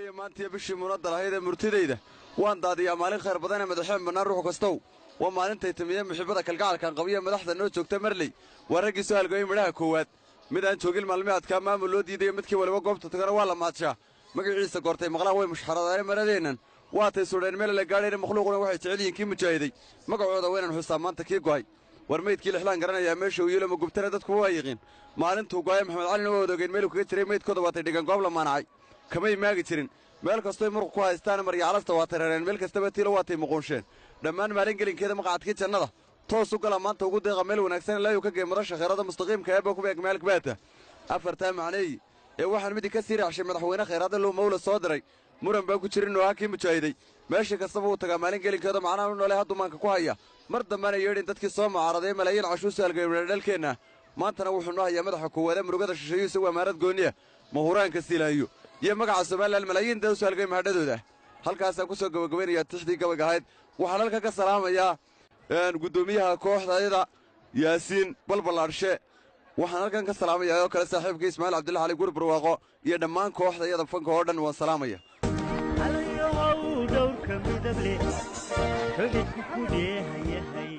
weeye maantii bishii munaddar ahayd ee murtidayda waan daadiyaa maalin khayr badan ee madaxweyne bannaan ruux kastow waa maalintay timiyeen muxibbada kalgacalkan qabiya madaxda noo joogta marley waa raggii soo halgooyey midhaha koowaad mid aan joogin maalmeedkaa maamul loo diidayo midkii waliba goobta tagana waa la maadshaa magaciisa goortay maqlaan way mushxaradaane maradeennan waatay sudheen meel la gaadhayna makhluuquna waxay jecel yihiin kii mujaahiday magacooda waynan xustaa maanta kii go'ay war meydkii lixlaan garanayaa meesha uu yiilo ma gubtana dadku waa yiqiin maalintuu go'ay maxamed calina waa odoogeen meeluu kaga jiray meydkooda waatay dhigan goob la maanacay kamay maagi jirin meel kastoy muruq ku haystaan marya calasta waatay reereen meel kastaba tiilo waatay muquunsheen dhammaan maalin gelinkeeda maqcadkii jannada toos u gala maanta ugu deeqa meel wanaagsan ilaa uu ka geey mudasha khayrada mustaqiimka eebba ku beeg maalk baata afartaa macneeyi ee waxaan midi ka sii raacshay madaxweyne khayraada loo mawla soo diray muran baan ku jirin oo hakii mujaahiday meesha kastaba uu tagaa maalin gelinkeeda macnaha u noolay hadduu maanka ku haya mar dambana yeedhin dadkii soo mucaaraday malaayiin cashuus halgeeyay dhalkeenna maantana wuxuu noo hayaa madaxa koowaad ee murugada shisheeyuu isagu amaarad gooniya mahuraanka silaayo iyo magaca Soomaaliland malaayiin dad u halgeeyay mahadhadooda halkaas aan ku soo gabagabeynaya tixdii gabaga ahayd waxaan halka ka salaamayaa gudoomiyaha kooxdayda Yaasiin Balbalaarshe waxaan halkan ka salaamayaa oo kale saaxiibkii Ismaaciil Cabdullaahi Ali Gurub Barwaaqo iyo dhammaan kooxdayda fanka oo dhan waan salaamaya halayo dawrka midable xubidku ku deehayahay